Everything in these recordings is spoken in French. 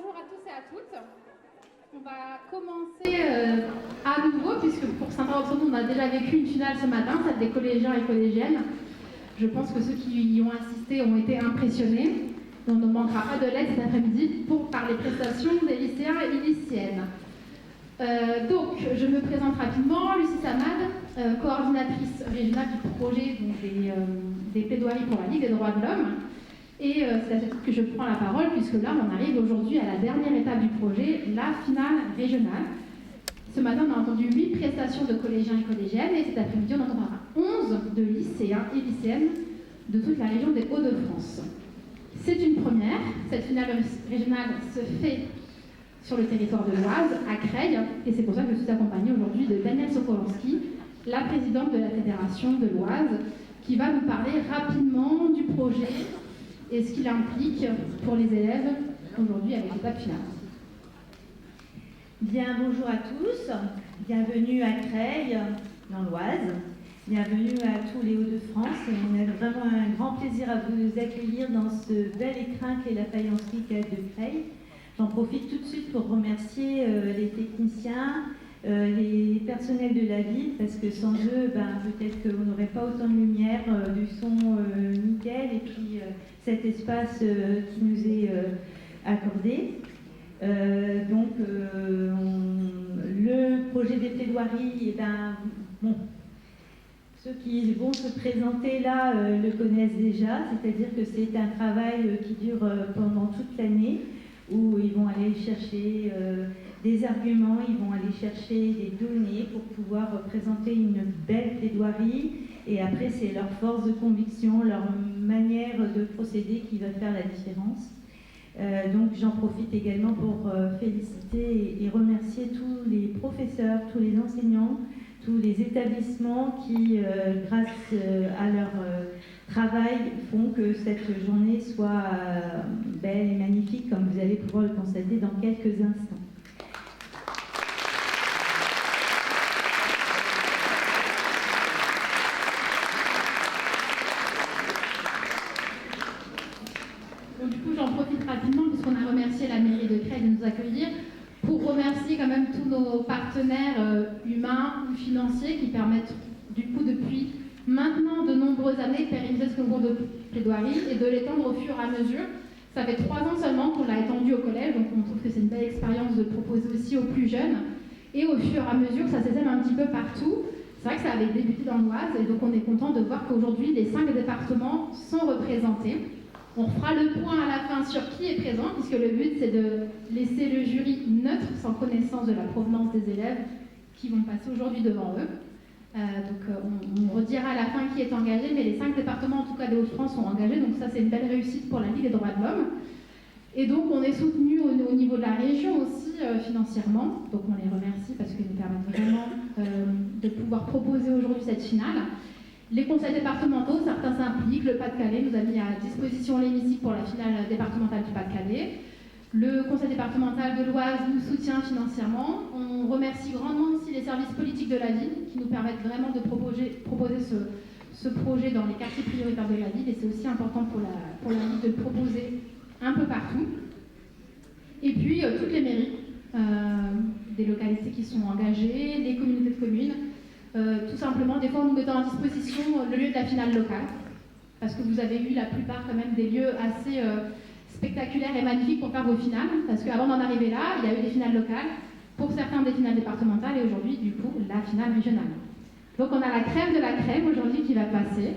bonjour à tous et à toutes. On va commencer à nouveau, puisque pour certains d'entre nous, on a déjà vécu une finale ce matin, celle des collégiens et collégiennes. Je pense que ceux qui y ont assisté ont été impressionnés. On ne manquera pas de l'aide cet après-midi par les prestations des lycéens et lycéennes. Donc, je me présente rapidement. Lucie Samad, coordinatrice régionale du projet des plaidoiries pour la Ligue des droits de l'homme. Et c'est à ce titre que je prends la parole, puisque là, on arrive aujourd'hui à la dernière étape du projet, la finale régionale. Ce matin, on a entendu 8 prestations de collégiens et collégiennes, et cet après-midi, on entendra 11 de lycéens et lycéennes de toute la région des Hauts-de-France. C'est une première. Cette finale régionale se fait sur le territoire de l'Oise, à Creil, et c'est pour ça que je suis accompagnée aujourd'hui de Danielle Sokolowski, la présidente de la Fédération de l'Oise, qui va nous parler rapidement du projet et ce qu'il implique pour les élèves aujourd'hui avec l'étape finale. Bien, bonjour à tous, bienvenue à Creil, dans l'Oise, bienvenue à tous les Hauts-de-France, et on a vraiment un grand plaisir à vous accueillir dans ce bel écrin qu'est la faïencerie de Creil. J'en profite tout de suite pour remercier les techniciens, les personnels de la ville, parce que sans eux, peut-être qu'on n'aurait pas autant de lumière, du son nickel, et puis cet espace qui nous est accordé. Le projet des plaidoiries, ceux qui vont se présenter là le connaissent déjà, c'est-à-dire que c'est un travail qui dure pendant toute l'année, où ils vont aller chercher des arguments, ils vont aller chercher des données pour pouvoir présenter une belle plaidoirie, et après c'est leur force de conviction, leur manière de procéder qui va faire la différence. Donc j'en profite également pour féliciter et remercier tous les professeurs, tous les enseignants, tous les établissements qui, grâce à leur travail, font que cette journée soit belle et magnifique, comme vous allez pouvoir le constater dans quelques instants. Donc, du coup, j'en profite rapidement, puisqu'on a remercié la mairie de Creil de nous accueillir, pour remercier quand même tous nos partenaires humains ou financiers qui permettent, du coup, depuis maintenant de nombreuses années, de pérenniser ce concours de plaidoirie et de l'étendre au fur et à mesure. Ça fait 3 ans seulement qu'on l'a étendu au collège, donc on trouve que c'est une belle expérience de proposer aussi aux plus jeunes. Et au fur et à mesure, ça s'étale un petit peu partout. C'est vrai que ça avait débuté dans l'Oise, et donc on est content de voir qu'aujourd'hui, les 5 départements sont représentés. On fera le point à la fin sur qui est présent, puisque le but, c'est de laisser le jury neutre, sans connaissance de la provenance des élèves qui vont passer aujourd'hui devant eux. On redira à la fin qui est engagé, mais les 5 départements, en tout cas des Hauts-de-France, sont engagés, donc ça, c'est une belle réussite pour la Ligue des droits de l'homme. Et donc, on est soutenu au niveau de la région aussi, financièrement. Donc, on les remercie parce qu'ils nous permettent vraiment de pouvoir proposer aujourd'hui cette finale. Les conseils départementaux, certains s'impliquent. Le Pas-de-Calais nous a mis à disposition l'hémicycle pour la finale départementale du Pas-de-Calais. Le conseil départemental de l'Oise nous soutient financièrement. On remercie grandement aussi les services politiques de la ville qui nous permettent vraiment de proposer ce projet dans les quartiers prioritaires de la ville. Et c'est aussi important pour la ville de le proposer un peu partout. Et puis toutes les mairies, des localités qui sont engagées, les communautés de communes. Tout simplement, des fois, nous mettons à disposition le lieu de la finale locale, parce que vous avez eu la plupart quand même des lieux assez spectaculaires et magnifiques pour faire vos finales, parce qu'avant d'en arriver là, il y a eu des finales locales, pour certains des finales départementales, et aujourd'hui, du coup, la finale régionale. Donc on a la crème de la crème aujourd'hui qui va passer.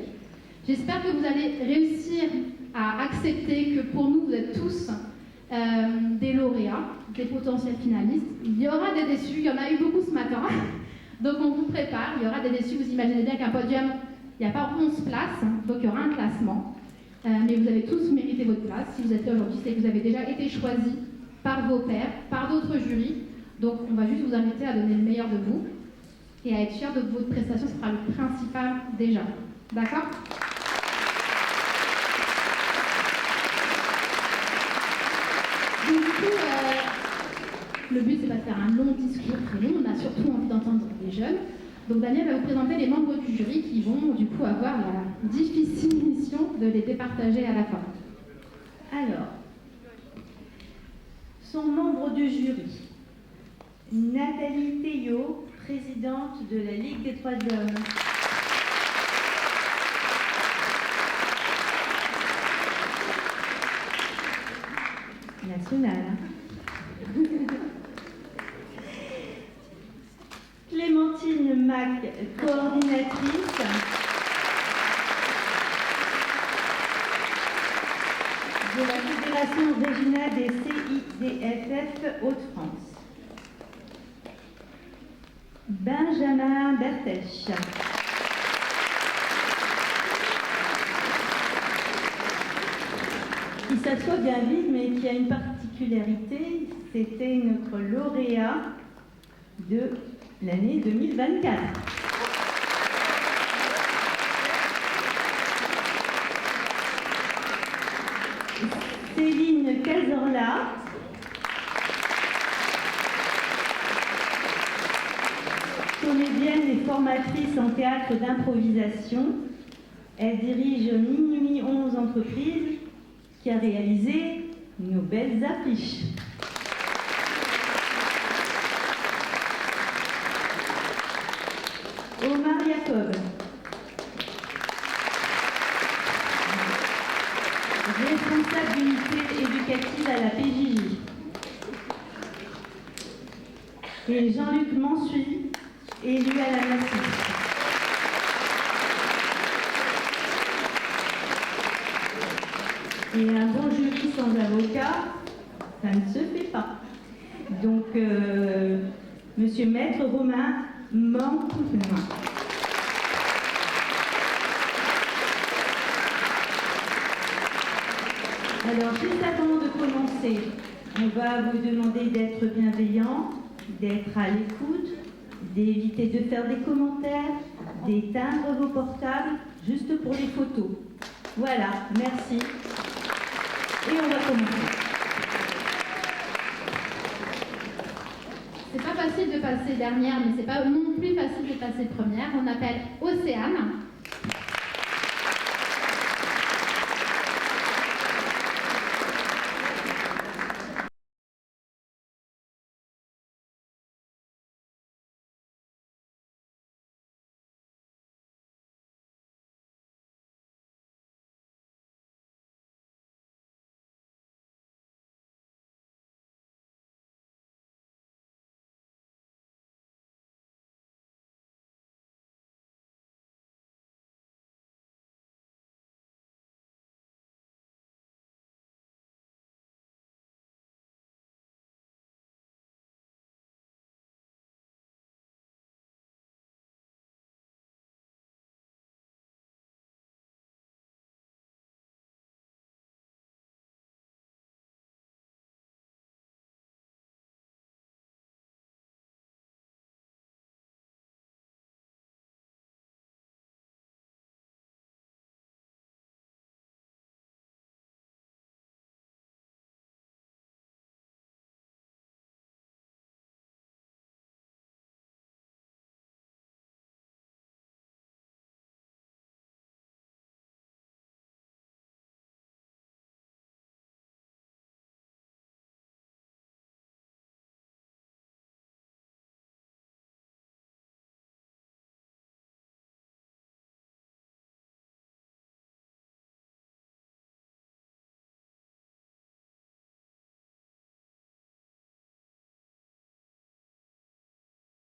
J'espère que vous allez réussir à accepter que pour nous, vous êtes tous des lauréats, des potentiels finalistes. Il y aura des déçus, il y en a eu beaucoup ce matin. Donc on vous prépare, il y aura des déçus, vous imaginez bien qu'un podium, il n'y a pas 11 places, donc il y aura un classement. Mais vous avez tous mérité votre place. Si vous êtes là aujourd'hui, c'est que vous avez déjà été choisis par vos pairs, par d'autres jurys. Donc on va juste vous inviter à donner le meilleur de vous et à être fiers de votre prestation, ce sera le principal déjà. D'accord ? Donc du coup, le but, c'est pas de faire un long discours très long, on a surtout envie d'entendre les jeunes. Donc Daniel va vous présenter les membres du jury qui vont du coup avoir la difficile mission de les départager à la fin. Alors, sont membres du jury. Nathalie Théot, présidente de la Ligue des droits de l'homme. Nationale. Clémentine Mac, coordinatrice. De la Fédération régionale des CIDFF Hauts-de-France. Benjamin Bertèche. Qui s'assoit bien vite, mais qui a une particularité, c'était notre lauréat de l'année 2024. Céline Cazorla. Comédienne et formatrice en théâtre d'improvisation. Elle dirige Minuit 11 Entreprises qui a réalisé nos belles affiches. Omar Jacob. Responsable d'unité éducative à la PJJ. Et Jean-Luc Mansuy, élu à la nation. Et un bon jury sans avocat, ça ne se fait pas. Donc, Monsieur Maître Romain Mancoupin. Alors, juste avant de commencer, on va vous demander d'être bienveillant, d'être à l'écoute, d'éviter de faire des commentaires, d'éteindre vos portables, juste pour les photos. Voilà, merci. Et on va commencer. C'est pas facile de passer dernière, mais c'est pas non plus facile de passer première. On appelle Océane.